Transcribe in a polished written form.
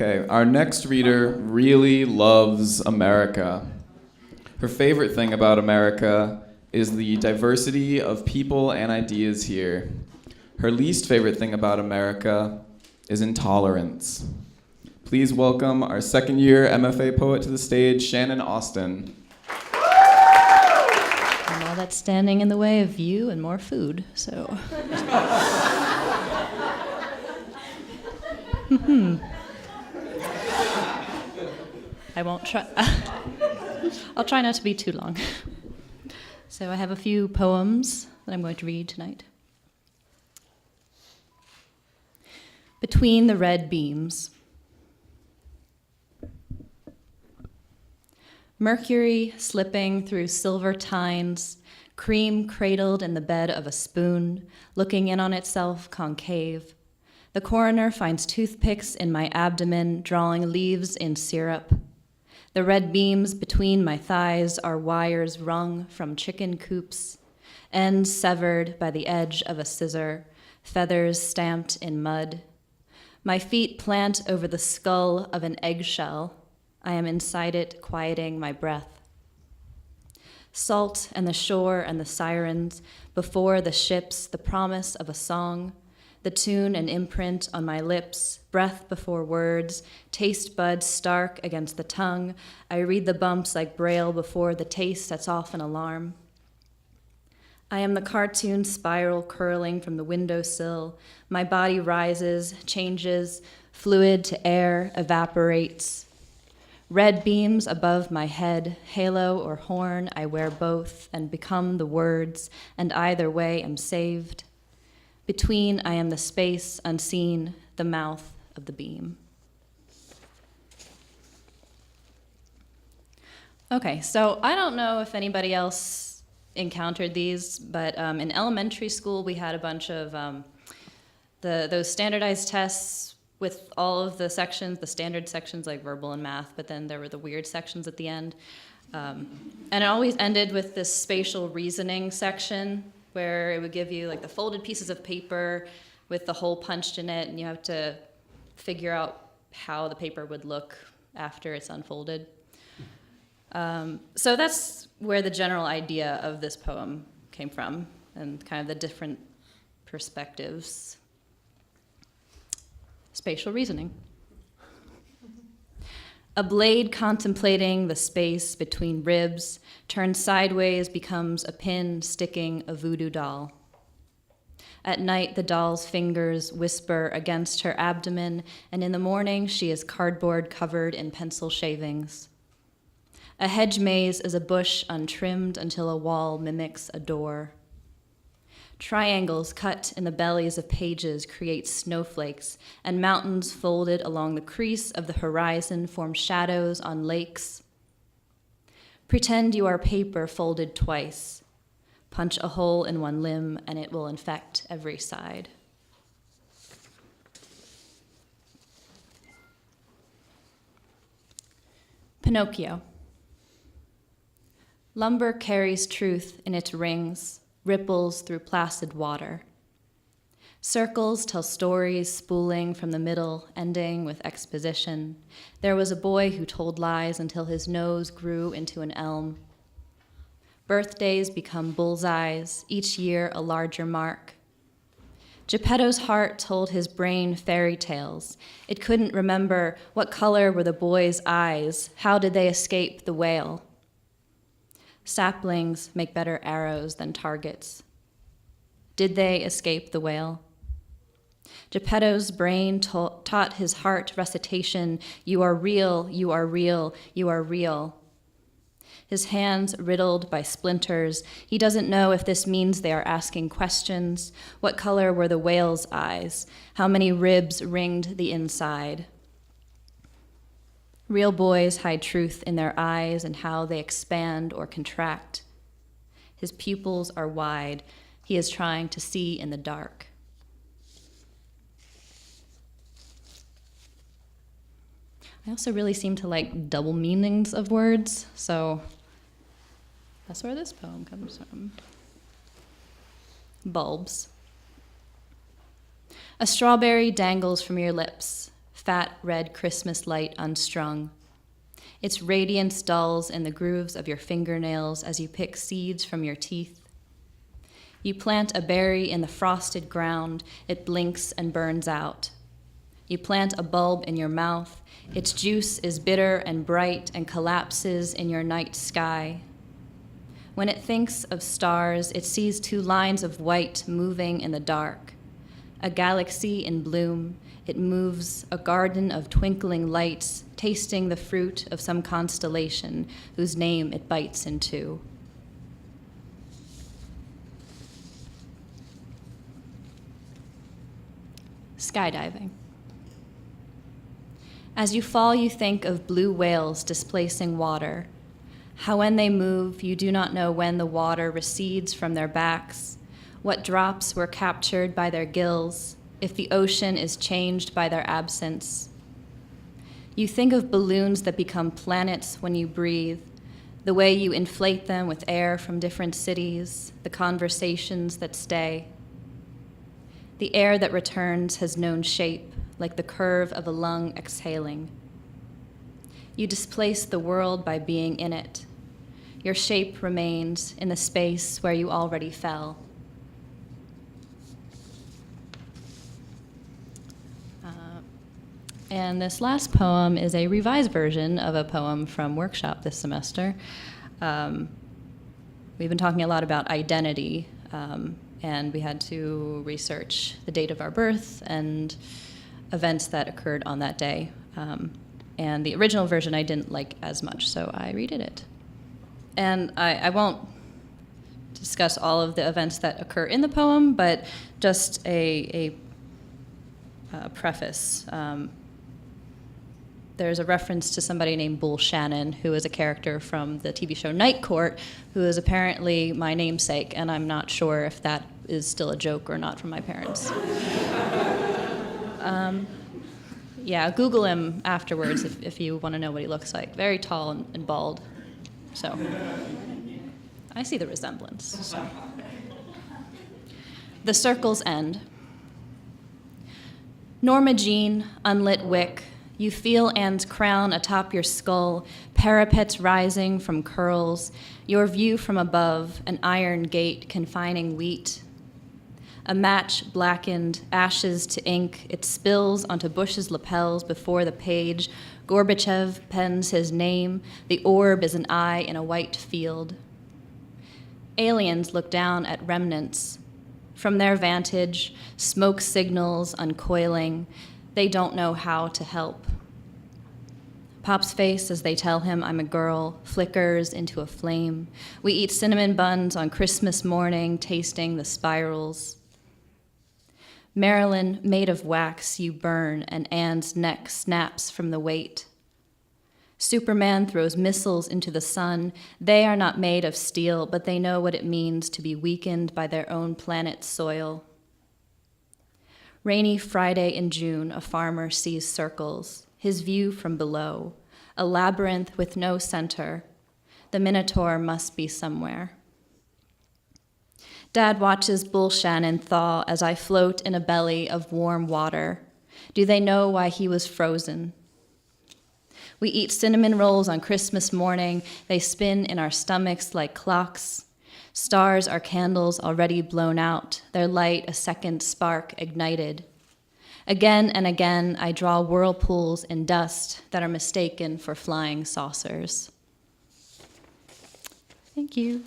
Okay, our next reader really loves America. Her favorite thing about America is the diversity of people and ideas here. Her least favorite thing about America is intolerance. Please welcome our second-year MFA poet to the stage, Shannon Austin. And all that's standing in the way of you and more food, so. I won't try. I'll try not to be too long. So I have a few poems that I'm going to read tonight. Between the red beams. Mercury slipping through silver tines, cream cradled in the bed of a spoon, looking in on itself concave. The coroner finds toothpicks in my abdomen, drawing leaves in syrup. The red beams between my thighs are wires wrung from chicken coops, ends severed by the edge of a scissor, feathers stamped in mud. My feet plant over the skull of an eggshell. I am inside it, quieting my breath. Salt and the shore and the sirens, before the ships, the promise of a song, the tune and imprint on my lips, breath before words, taste buds stark against the tongue. I read the bumps like Braille before the taste sets off an alarm. I am the cartoon spiral curling from the windowsill. My body rises, changes, fluid to air, evaporates. Red beams above my head, halo or horn, I wear both and become the words, and either way am saved. Between, I am the space unseen, the mouth of the beam. Okay, so I don't know if anybody else encountered these, but in elementary school we had a bunch of those standardized tests with all of the sections, the standard sections like verbal and math, but then there were the weird sections at the end. And it always ended with this spatial reasoning section where it would give you like the folded pieces of paper with the hole punched in it, and you have to figure out how the paper would look after it's unfolded. So that's where the general idea of this poem came from, and kind of the different perspectives. Spatial reasoning. A blade contemplating the space between ribs, turned sideways, becomes a pin sticking a voodoo doll. At night, the doll's fingers whisper against her abdomen, and in the morning, she is cardboard covered in pencil shavings. A hedge maze is a bush untrimmed until a wall mimics a door. Triangles cut in the bellies of pages create snowflakes, and mountains folded along the crease of the horizon form shadows on lakes. Pretend you are paper folded twice. Punch a hole in one limb, and it will infect every side. Pinocchio. Lumber carries truth in its rings, ripples through placid water. Circles tell stories spooling from the middle, ending with exposition. There was a boy who told lies until his nose grew into an elm. Birthdays become bullseyes, each year a larger mark. Geppetto's heart told his brain fairy tales. It couldn't remember what color were the boy's eyes, how did they escape the whale? Saplings make better arrows than targets. Did they escape the whale? Geppetto's brain taught his heart recitation, you are real, you are real, you are real. His hands riddled by splinters. He doesn't know if this means they are asking questions. What color were the whale's eyes? How many ribs ringed the inside? Real boys hide truth in their eyes and how they expand or contract. His pupils are wide. He is trying to see in the dark. I also really seem to like double meanings of words, so that's where this poem comes from. Bulbs. A strawberry dangles from your lips. fat red Christmas light unstrung. Its radiance dulls in the grooves of your fingernails as you pick seeds from your teeth. You plant a berry in the frosted ground, it blinks and burns out. You plant a bulb in your mouth, its juice is bitter and bright and collapses in your night sky. When it thinks of stars, it sees two lines of white moving in the dark. A galaxy in bloom, it moves a garden of twinkling lights, tasting the fruit of some constellation whose name it bites into. Skydiving. As you fall, you think of blue whales displacing water, how when they move, you do not know when the water recedes from their backs, what drops were captured by their gills, if the ocean is changed by their absence. You think of balloons that become planets when you breathe, the way you inflate them with air from different cities, the conversations that stay. The air that returns has known shape, like the curve of a lung exhaling. You displace the world by being in it. Your shape remains in the space where you already fell. And this last poem is a revised version of a poem from workshop this semester. We've been talking a lot about identity, and we had to research the date of our birth and events that occurred on that day. And the original version I didn't like as much, so I redid it. And I won't discuss all of the events that occur in the poem, but just a preface. There's a reference to somebody named Bull Shannon, who is a character from the TV show Night Court, who is apparently my namesake, and I'm not sure if that is still a joke or not from my parents. Yeah, Google him afterwards if you want to know what he looks like. Very tall and bald. So I see the resemblance. So. The Circle's End. Norma Jean, unlit wick. You feel Anne's crown atop your skull, parapets rising from curls, your view from above, an iron gate confining wheat. A match blackened, ashes to ink, it spills onto Bush's lapels before the page. Gorbachev pens his name, the orb is an eye in a white field. Aliens look down at remnants. From their vantage, smoke signals uncoiling. They don't know how to help. Pop's face as they tell him I'm a girl flickers into a flame. We eat cinnamon buns on Christmas morning, tasting the spirals. Marilyn, made of wax, you burn, and Anne's neck snaps from the weight. Superman throws missiles into the sun. They are not made of steel, but they know what it means to be weakened by their own planet's soil. Rainy Friday in June, a farmer sees circles, his view from below, a labyrinth with no center. The Minotaur must be somewhere. Dad watches Bull Shannon thaw as I float in a belly of warm water. Do they know why he was frozen? We eat cinnamon rolls on Christmas morning. They spin in our stomachs like clocks. Stars are candles already blown out, their light a second spark ignited. Again and again, I draw whirlpools in dust that are mistaken for flying saucers. Thank you.